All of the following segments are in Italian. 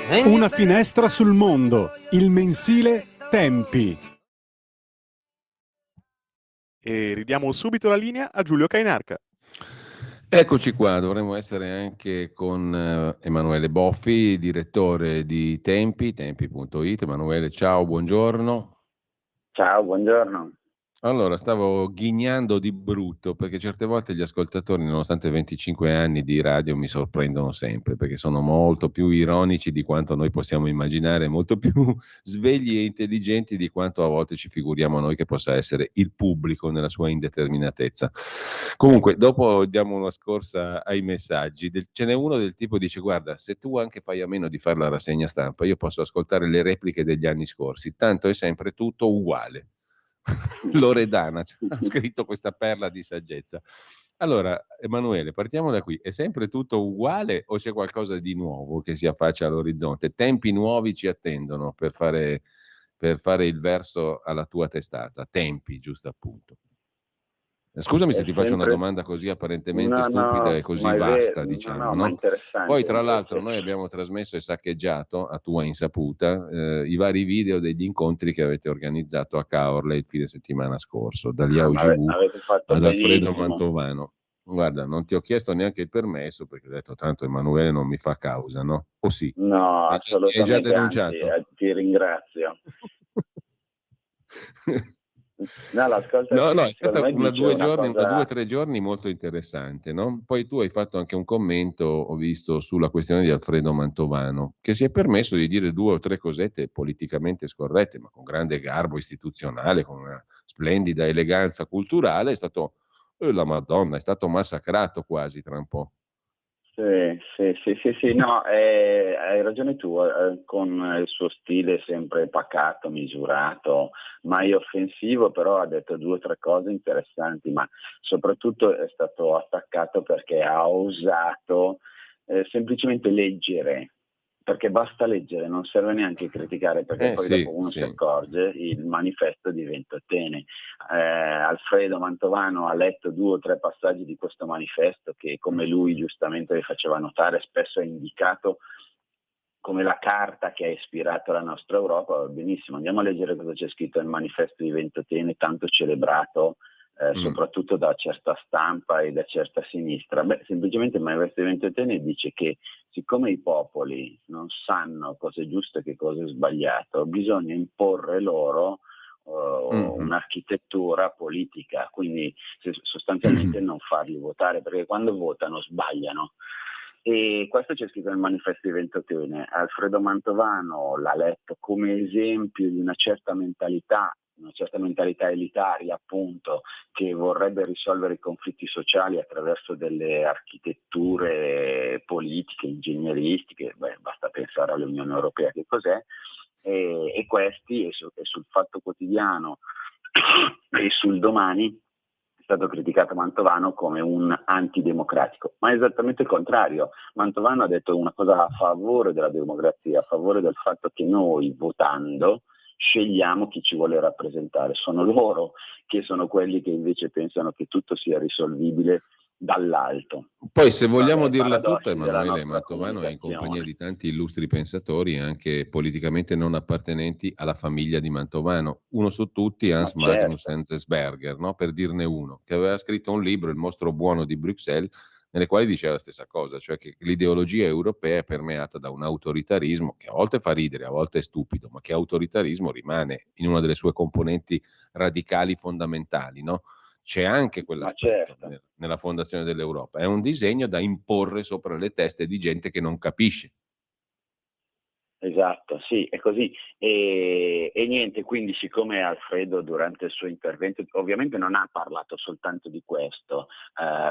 Una finestra sul mondo, il mensile Tempi. E ridiamo subito la linea a Giulio Cainarca. Eccoci qua, dovremmo essere anche con Emanuele Boffi, direttore di tempi.it. Emanuele, ciao, buongiorno. Ciao, buongiorno. Allora, stavo ghignando di brutto perché certe volte gli ascoltatori, nonostante 25 anni di radio, mi sorprendono sempre perché sono molto più ironici di quanto noi possiamo immaginare, molto più svegli e intelligenti di quanto a volte ci figuriamo noi che possa essere il pubblico nella sua indeterminatezza. Comunque, dopo diamo una scorsa ai messaggi. Ce n'è uno del tipo dice: guarda, se tu anche fai a meno di fare la rassegna stampa, io posso ascoltare le repliche degli anni scorsi, tanto è sempre tutto uguale. Loredana ha scritto questa perla di saggezza. Allora, Emanuele, partiamo da qui. È sempre tutto uguale o c'è qualcosa di nuovo che si affaccia all'orizzonte? Tempi nuovi ci attendono per fare il verso alla tua testata. Tempi, giusto appunto. Scusami se ti faccio una domanda così apparentemente stupida e così vasta, diciamo, ma no? interessante. Poi, tra l'altro, noi abbiamo trasmesso e saccheggiato, a tua insaputa, i vari video degli incontri che avete organizzato a Caorle il fine settimana scorso, da Liao Givu ad Alfredo Mantovano. Guarda, non ti ho chiesto neanche il permesso perché ho detto tanto Emanuele non mi fa causa, no? O sì? No, assolutamente. È già denunciato. Anzi, ti ringrazio. No, è stata una 2 o 3 giorni molto interessante, no? Poi tu hai fatto anche un commento, ho visto, sulla questione di Alfredo Mantovano, che si è permesso di dire 2 o 3 cosette politicamente scorrette, ma con grande garbo istituzionale, con una splendida eleganza culturale. È stato, la Madonna, è stato massacrato quasi tra un po'. Sì, no, hai ragione tu, con il suo stile sempre pacato, misurato, mai offensivo, però ha detto 2 o 3 cose interessanti, ma soprattutto è stato attaccato perché ha osato semplicemente leggere, perché basta leggere, non serve neanche criticare, perché poi dopo uno si accorge, il manifesto di Ventotene. Alfredo Mantovano ha letto 2 o 3 passaggi di questo manifesto che, come lui giustamente vi faceva notare, spesso è indicato come la carta che ha ispirato la nostra Europa. Benissimo, andiamo a leggere cosa c'è scritto nel manifesto di Ventotene, tanto celebrato soprattutto da certa stampa e da certa sinistra. Semplicemente il manifesto di Ventotene dice che siccome i popoli non sanno cosa è giusto e che cosa è sbagliato, bisogna imporre loro un'architettura politica, quindi sostanzialmente non farli votare, perché quando votano sbagliano. E questo c'è scritto nel manifesto di Ventotene. Alfredo Mantovano l'ha letto come esempio di una certa mentalità elitaria, appunto, che vorrebbe risolvere i conflitti sociali attraverso delle architetture politiche, ingegneristiche. Basta pensare all'Unione Europea, che cos'è, e questi, e sul Fatto Quotidiano e sul Domani, è stato criticato Mantovano come un antidemocratico, ma è esattamente il contrario. Mantovano ha detto una cosa a favore della democrazia, a favore del fatto che noi, votando, scegliamo chi ci vuole rappresentare. Sono loro che sono quelli che invece pensano che tutto sia risolvibile dall'alto. Poi, se vogliamo dirla tutta, Emanuele Mantovano è in compagnia di tanti illustri pensatori, anche politicamente non appartenenti alla famiglia di Mantovano. Uno su tutti, Hans Magnus Enzensberger, no? Per dirne uno, che aveva scritto un libro, Il mostro buono di Bruxelles, nelle quali diceva la stessa cosa, cioè che l'ideologia europea è permeata da un autoritarismo che a volte fa ridere, a volte è stupido, ma che autoritarismo rimane in una delle sue componenti radicali fondamentali, no? C'è anche quell'aspetto nella fondazione dell'Europa, è un disegno da imporre sopra le teste di gente che non capisce. Esatto, sì, è così. E niente, quindi siccome Alfredo durante il suo intervento ovviamente non ha parlato soltanto di questo,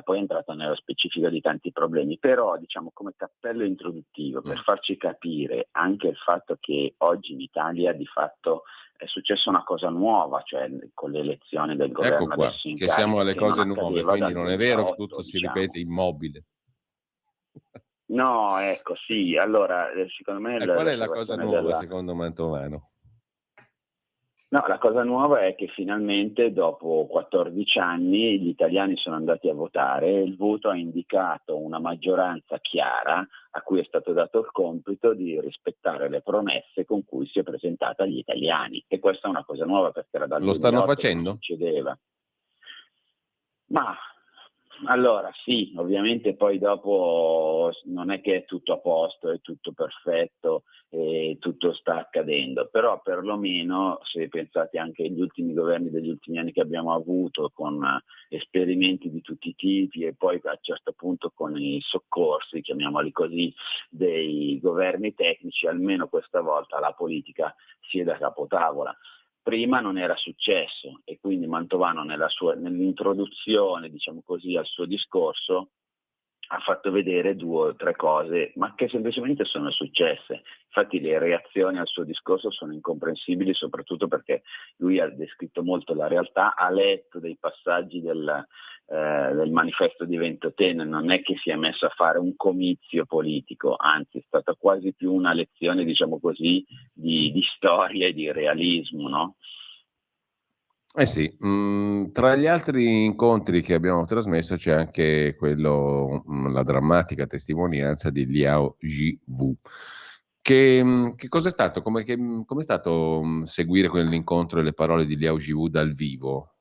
poi è entrato nello specifico di tanti problemi, però diciamo come cappello introduttivo per farci capire anche il fatto che oggi in Italia di fatto è successa una cosa nuova, cioè con l'elezione del governo adesso in che siamo alle cose nuove, quindi non è vero che tutto si ripete immobile. No, ecco, sì, allora secondo me qual è la cosa nuova secondo Mantovano? No, la cosa nuova è che finalmente dopo 14 anni gli italiani sono andati a votare e il voto ha indicato una maggioranza chiara a cui è stato dato il compito di rispettare le promesse con cui si è presentata agli italiani. E questa è una cosa nuova perché era dal Lo stanno 2008 che non facendo? succedeva. Ma allora sì, ovviamente poi dopo non è che è tutto a posto, è tutto perfetto e tutto sta accadendo, però perlomeno se pensate anche agli ultimi governi degli ultimi anni che abbiamo avuto con esperimenti di tutti i tipi e poi a un certo punto con i soccorsi, chiamiamoli così, dei governi tecnici, almeno questa volta la politica siede a capotavola. Prima non era successo e quindi Mantovano nell'introduzione, diciamo così, al suo discorso ha fatto vedere 2 o 3 cose, ma che semplicemente sono successe. Infatti le reazioni al suo discorso sono incomprensibili, soprattutto perché lui ha descritto molto la realtà, ha letto dei passaggi del manifesto di Ventotene, non è che si è messo a fare un comizio politico, anzi è stata quasi più una lezione, diciamo così, di storia e di realismo, no? Eh sì, tra gli altri incontri che abbiamo trasmesso c'è anche quello, la drammatica testimonianza di Liao Ji-Wu. Che cos'è stato? Com'è stato seguire quell'incontro e le parole di Liao Ji-Wu dal vivo,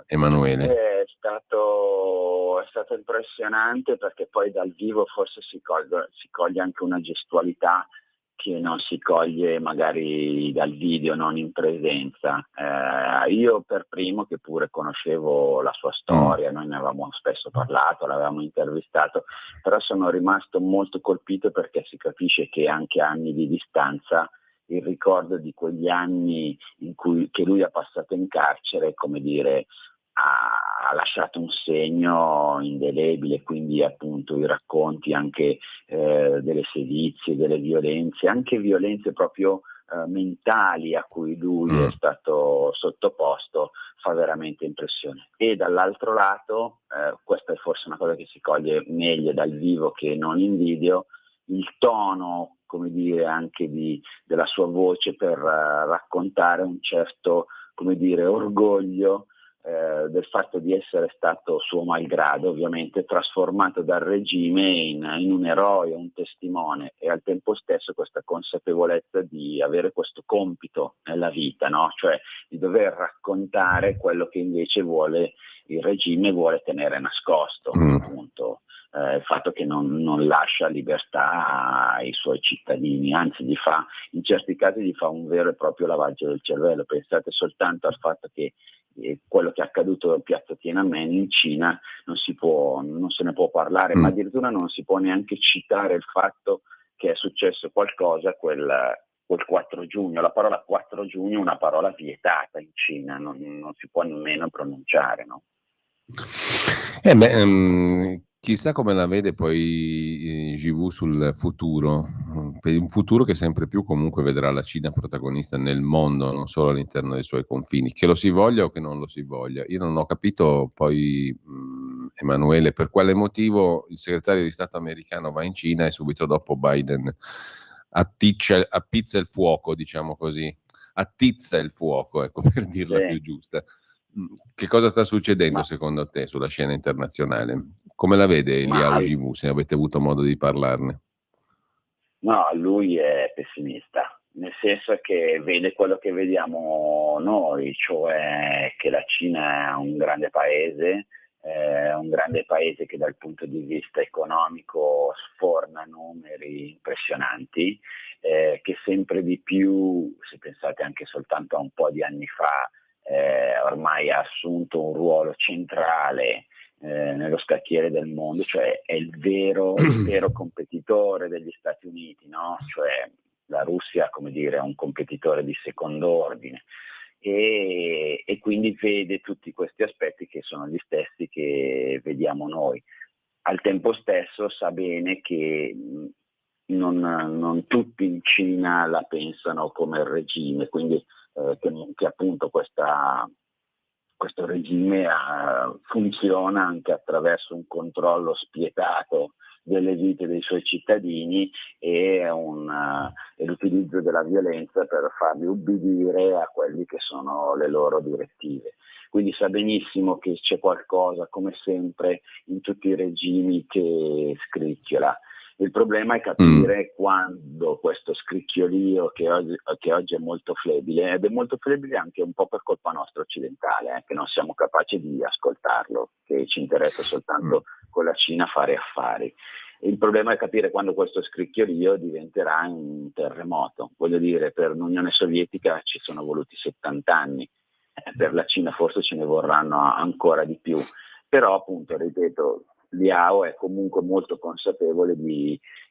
Emanuele? È stato impressionante perché poi dal vivo forse si coglie anche una gestualità che non si coglie magari dal video, non in presenza. Io per primo, che pure conoscevo la sua Mm. storia, noi ne avevamo spesso parlato, l'avevamo intervistato, però sono rimasto molto colpito perché si capisce che anche a anni di distanza il ricordo di quegli anni che lui ha passato in carcere, come dire, ha lasciato un segno indelebile, quindi appunto i racconti anche delle sevizie, delle violenze, anche violenze proprio mentali a cui lui è stato sottoposto, fa veramente impressione. E dall'altro lato, questa è forse una cosa che si coglie meglio dal vivo che non in video, il tono, come dire, anche della sua voce per raccontare un certo, come dire, orgoglio del fatto di essere stato suo malgrado ovviamente trasformato dal regime in un eroe, un testimone e al tempo stesso questa consapevolezza di avere questo compito nella vita, no? Cioè di dover raccontare quello che invece il regime vuole tenere nascosto, appunto. Il fatto che non lascia libertà ai suoi cittadini, anzi in certi casi gli fa un vero e proprio lavaggio del cervello. Pensate soltanto al fatto che quello che è accaduto a Piazza Tiananmen in Cina non se ne può parlare, ma addirittura non si può neanche citare il fatto che è successo qualcosa quel 4 giugno. La parola 4 giugno è una parola vietata in Cina, non si può nemmeno pronunciare, no? Chissà come la vede poi GV sul futuro, per un futuro che sempre più comunque vedrà la Cina protagonista nel mondo, non solo all'interno dei suoi confini, che lo si voglia o che non lo si voglia. Io non ho capito poi, Emanuele, per quale motivo il segretario di Stato americano va in Cina e subito dopo Biden appizza il fuoco, diciamo così, attizza il fuoco, ecco, per dirla più Sì, giusta. Che cosa sta succedendo ma secondo te sulla scena internazionale? Come la vede Ma Liao Jimu, se avete avuto modo di parlarne? no, lui è pessimista, nel senso che vede quello che vediamo noi, cioè che la Cina è un grande paese che dal punto di vista economico sforna numeri impressionanti, che sempre di più, se pensate anche soltanto a un po' di anni fa, ormai ha assunto un ruolo centrale nello scacchiere del mondo, cioè è il vero competitore degli Stati Uniti, no? Cioè la Russia, come dire, è un competitore di secondo ordine e quindi vede tutti questi aspetti che sono gli stessi che vediamo noi. Al tempo stesso sa bene che non tutti in Cina la pensano come il regime, quindi che appunto questo regime funziona anche attraverso un controllo spietato delle vite dei suoi cittadini e l'utilizzo della violenza per farli ubbidire a quelli che sono le loro direttive. Quindi sa benissimo che c'è qualcosa, come sempre, in tutti i regimi che scricchiola. Il problema è capire quando questo scricchiolio che oggi è molto flebile, ed è molto flebile anche un po' per colpa nostra occidentale, che non siamo capaci di ascoltarlo, che ci interessa soltanto con la Cina fare affari. Il problema è capire quando questo scricchiolio diventerà un terremoto. Voglio dire, per l'Unione Sovietica ci sono voluti 70 anni, per la Cina forse ce ne vorranno ancora di più, però appunto, ripeto, Liao è comunque molto consapevole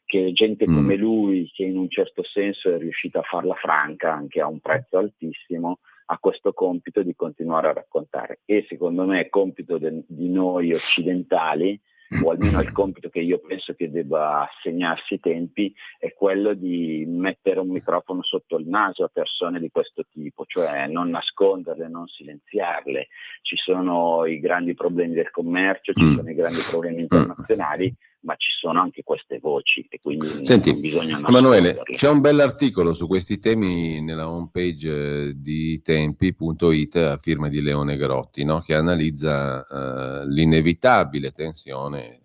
che gente come lui, che in un certo senso è riuscita a farla franca anche a un prezzo altissimo, ha questo compito di continuare a raccontare, e secondo me è compito di noi occidentali, o almeno il compito che io penso che debba assegnarsi i tempi, è quello di mettere un microfono sotto il naso a persone di questo tipo, cioè non nasconderle, non silenziarle. Ci sono i grandi problemi del commercio, ci sono i grandi problemi internazionali, ma ci sono anche queste voci, e quindi Senti, non bisogna nasconderle. Emanuele, c'è un bell'articolo su questi temi nella homepage di tempi.it a firma di Leone Grotti, no? Che analizza l'inevitabile tensione,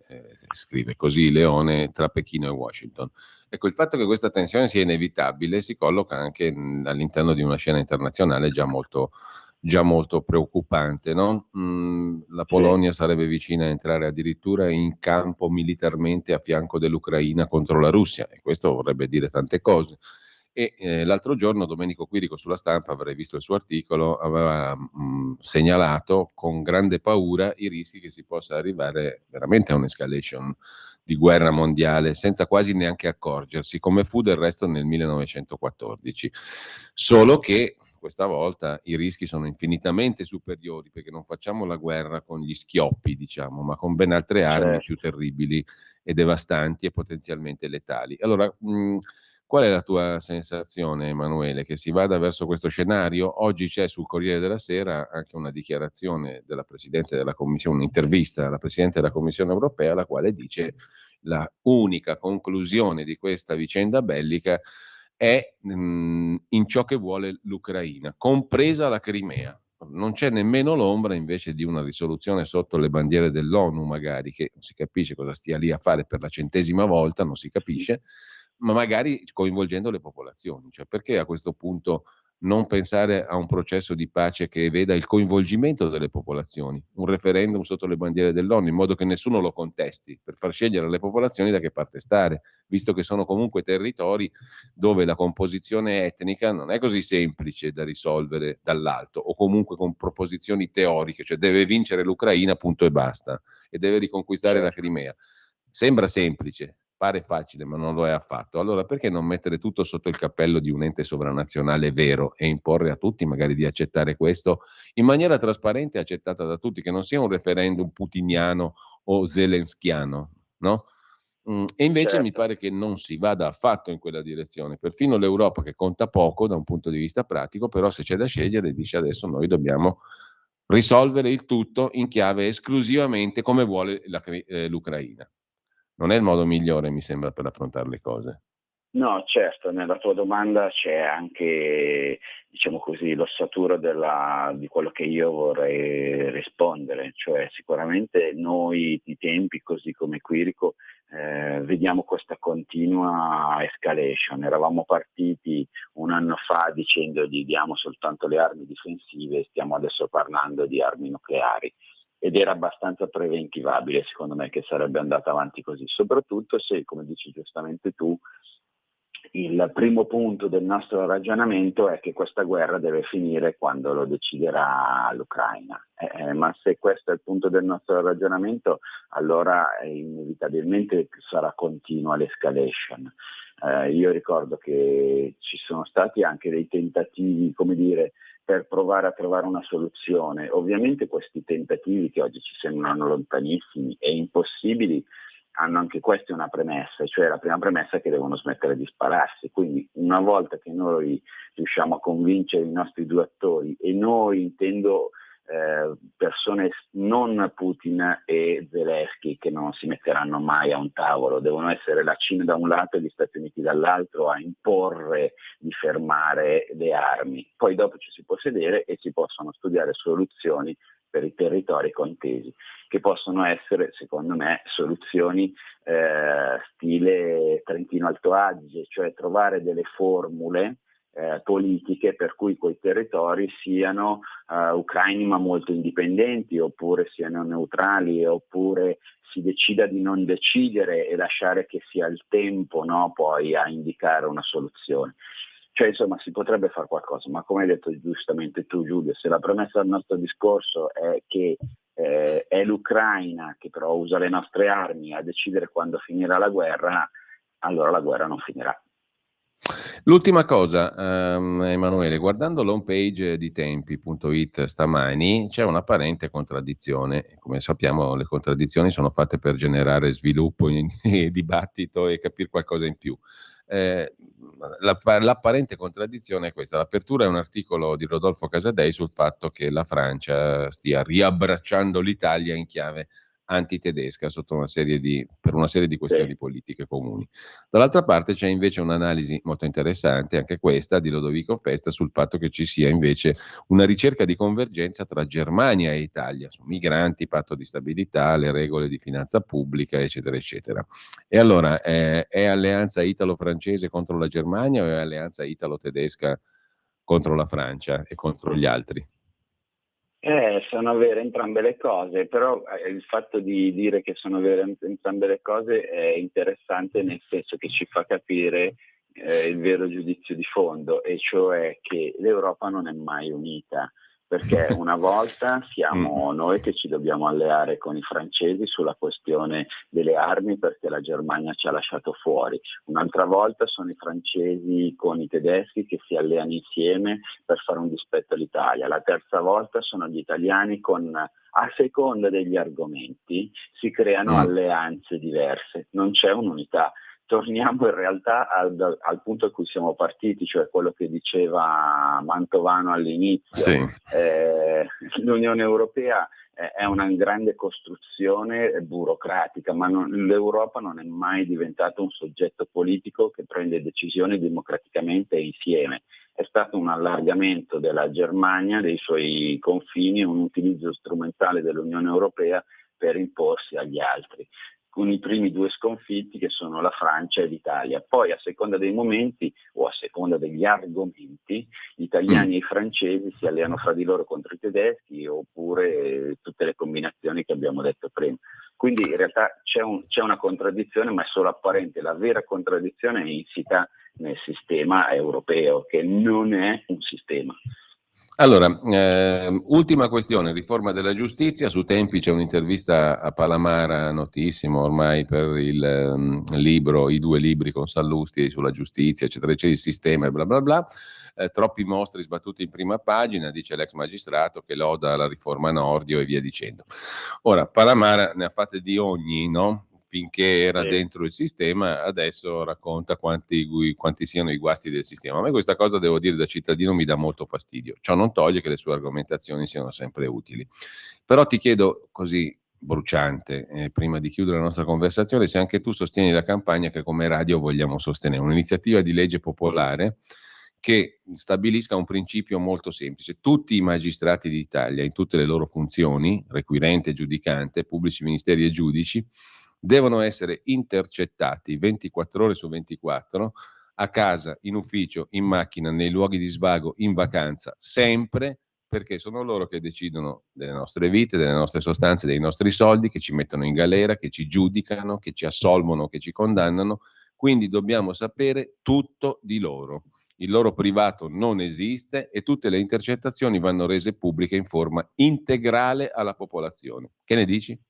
scrive così Leone, tra Pechino e Washington. Ecco, il fatto che questa tensione sia inevitabile si colloca anche all'interno di una scena internazionale già molto preoccupante, no? La Polonia sarebbe vicina a entrare addirittura in campo militarmente a fianco dell'Ucraina contro la Russia, e questo vorrebbe dire tante cose. E l'altro giorno Domenico Quirico sulla Stampa, avrei visto il suo articolo, aveva segnalato con grande paura i rischi che si possa arrivare veramente a un'escalation di guerra mondiale senza quasi neanche accorgersi, come fu del resto nel 1914. Solo che questa volta i rischi sono infinitamente superiori, perché non facciamo la guerra con gli schioppi, diciamo, ma con ben altre armi più terribili e devastanti e potenzialmente letali. Allora, qual è la tua sensazione, Emanuele, che si vada verso questo scenario? Oggi c'è sul Corriere della Sera anche una dichiarazione della Presidente della Commissione, un'intervista alla Presidente della Commissione europea, la quale dice la unica conclusione di questa vicenda bellica è in ciò che vuole l'Ucraina, compresa la Crimea. Non c'è nemmeno l'ombra invece di una risoluzione sotto le bandiere dell'ONU, magari, che non si capisce cosa stia lì a fare per la 100ª volta, non si capisce, ma magari coinvolgendo le popolazioni. Cioè, perché a questo punto non pensare a un processo di pace che veda il coinvolgimento delle popolazioni, un referendum sotto le bandiere dell'ONU, in modo che nessuno lo contesti, per far scegliere alle popolazioni da che parte stare, visto che sono comunque territori dove la composizione etnica non è così semplice da risolvere dall'alto, o comunque con proposizioni teoriche, cioè deve vincere l'Ucraina, punto e basta, e deve riconquistare la Crimea. Sembra semplice, pare facile, ma non lo è affatto. Allora perché non mettere tutto sotto il cappello di un ente sovranazionale vero e imporre a tutti magari di accettare questo in maniera trasparente e accettata da tutti, che non sia un referendum putiniano o zelenskiano, no? E invece mi pare che non si vada affatto in quella direzione. Perfino l'Europa, che conta poco da un punto di vista pratico, però se c'è da scegliere dice adesso noi dobbiamo risolvere il tutto in chiave esclusivamente come vuole l'Ucraina. Non è il modo migliore, mi sembra, per affrontare le cose. No, certo, nella tua domanda c'è anche, diciamo così, l'ossatura di quello che io vorrei rispondere, cioè sicuramente noi di tempi, così come Quirico, vediamo questa continua escalation. Eravamo partiti un anno fa dicendo gli diamo soltanto le armi difensive, stiamo adesso parlando di armi nucleari. Ed era abbastanza preventivabile, secondo me, che sarebbe andata avanti così, soprattutto se, come dici giustamente tu, il primo punto del nostro ragionamento è che questa guerra deve finire quando lo deciderà l'Ucraina. Ma se questo è il punto del nostro ragionamento, allora inevitabilmente sarà continua l'escalation. Io ricordo che ci sono stati anche dei tentativi, come dire, per provare a trovare una soluzione. Ovviamente questi tentativi, che oggi ci sembrano lontanissimi e impossibili, hanno anche questa una premessa, cioè la prima premessa è che devono smettere di spararsi. Quindi una volta che noi riusciamo a convincere i nostri due attori, e noi intendo persone non Putin e Zelensky che non si metteranno mai a un tavolo, devono essere la Cina da un lato e gli Stati Uniti dall'altro a imporre di fermare le armi. Poi dopo ci si può sedere e si possono studiare soluzioni per i territori contesi, che possono essere, secondo me, soluzioni stile Trentino Alto Adige, cioè trovare delle formule politiche per cui quei territori siano ucraini ma molto indipendenti, oppure siano neutrali, oppure si decida di non decidere e lasciare che sia il tempo, no, poi a indicare una soluzione. Cioè, insomma, si potrebbe fare qualcosa, ma come hai detto giustamente tu, Giulio, se la premessa del nostro discorso è che è l'Ucraina che però usa le nostre armi a decidere quando finirà la guerra, allora la guerra non finirà. L'ultima cosa, Emanuele, guardando l'home page di tempi.it stamani c'è un'apparente contraddizione. Come sappiamo, le contraddizioni sono fatte per generare sviluppo e dibattito e capire qualcosa in più. L'apparente contraddizione è questa. L'apertura è un articolo di Rodolfo Casadei sul fatto che la Francia stia riabbracciando l'Italia in chiave antitedesca per una serie di questioni politiche comuni. Dall'altra parte c'è invece un'analisi molto interessante, anche questa, di Lodovico Festa, sul fatto che ci sia invece una ricerca di convergenza tra Germania e Italia, su migranti, patto di stabilità, le regole di finanza pubblica, eccetera, eccetera. E allora, è alleanza italo-francese contro la Germania o è alleanza italo-tedesca contro la Francia e contro gli altri? Sono vere entrambe le cose, però il fatto di dire che sono vere entrambe le cose è interessante, nel senso che ci fa capire il vero giudizio di fondo, e cioè che l'Europa non è mai unita, perché una volta siamo noi che ci dobbiamo alleare con i francesi sulla questione delle armi perché la Germania ci ha lasciato fuori, un'altra volta sono i francesi con i tedeschi che si alleano insieme per fare un dispetto all'Italia, la terza volta sono gli italiani a seconda degli argomenti si creano alleanze diverse, non c'è un'unità. Torniamo in realtà al punto a cui siamo partiti, cioè quello che diceva Mantovano all'inizio. Sì. L'Unione Europea è una grande costruzione burocratica, ma l'Europa non è mai diventato un soggetto politico che prende decisioni democraticamente e insieme. È stato un allargamento della Germania, dei suoi confini, un utilizzo strumentale dell'Unione Europea per imporsi agli altri, con i primi due sconfitti che sono la Francia e l'Italia. Poi a seconda dei momenti o a seconda degli argomenti, gli italiani e i francesi si alleano fra di loro contro i tedeschi, oppure tutte le combinazioni che abbiamo detto prima. Quindi in realtà c'è una contraddizione, ma è solo apparente. La vera contraddizione è insita nel sistema europeo, che non è un sistema. Allora, ultima questione, riforma della giustizia. Su Tempi c'è un'intervista a Palamara, notissimo ormai per il libro, i 2 libri con Sallusti sulla giustizia, eccetera, eccetera, il sistema e bla bla bla. Troppi mostri sbattuti in prima pagina, dice l'ex magistrato che loda la riforma Nordio e via dicendo. Ora, Palamara ne ha fatte di ogni, no? Finché era dentro il sistema, adesso racconta quanti siano i guasti del sistema. A me questa cosa, devo dire, da cittadino mi dà molto fastidio. Ciò non toglie che le sue argomentazioni siano sempre utili. Però ti chiedo così, bruciante, prima di chiudere la nostra conversazione, se anche tu sostieni la campagna che come radio vogliamo sostenere, un'iniziativa di legge popolare che stabilisca un principio molto semplice. Tutti i magistrati d'Italia, in tutte le loro funzioni, requirente, giudicante, pubblici ministeri e giudici, devono essere intercettati 24 ore su 24, a casa, in ufficio, in macchina, nei luoghi di svago, in vacanza, sempre, perché sono loro che decidono delle nostre vite, delle nostre sostanze, dei nostri soldi, che ci mettono in galera, che ci giudicano, che ci assolvono, che ci condannano. Quindi dobbiamo sapere tutto di loro. Il loro privato non esiste e tutte le intercettazioni vanno rese pubbliche in forma integrale alla popolazione. Che ne dici?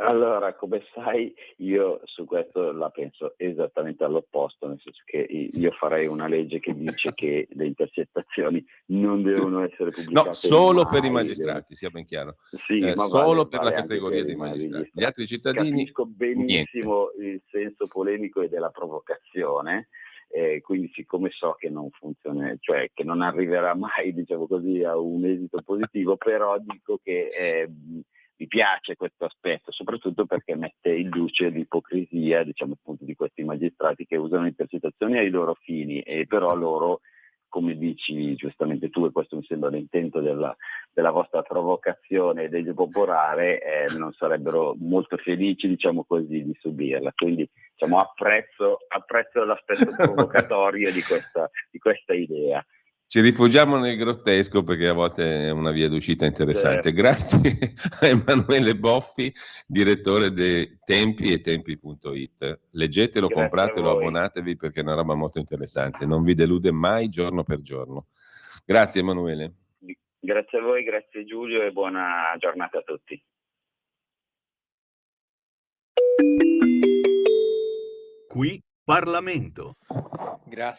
Allora, come sai, io su questo la penso esattamente all'opposto, nel senso che io farei una legge che dice che le intercettazioni non devono essere pubblicate. No, solo mai, per i magistrati, sia ben chiaro. Sì, ma solo per vale la anche categoria per dei i magistrati. Gli altri cittadini, Capisco benissimo il senso polemico e della provocazione, quindi siccome so che non funziona, cioè che non arriverà mai, diciamo così, a un esito positivo, però dico che mi piace questo aspetto, soprattutto perché mette in luce l'ipocrisia, diciamo appunto, di questi magistrati che usano intercettazioni ai loro fini, e però loro, come dici giustamente tu, e questo mi sembra l'intento della vostra provocazione e del popolare, non sarebbero molto felici, diciamo così, di subirla. Quindi diciamo, apprezzo l'aspetto provocatorio di questa idea. Ci rifugiamo nel grottesco perché a volte è una via d'uscita interessante. Certo. Grazie a Emanuele Boffi, direttore di Tempi e Tempi.it. Leggetelo, Grazie a compratelo, voi. abbonatevi perché è una roba molto interessante. Non vi delude mai giorno per giorno. Grazie Emanuele. Grazie a voi, grazie Giulio e buona giornata a tutti. Qui Parlamento. Grazie.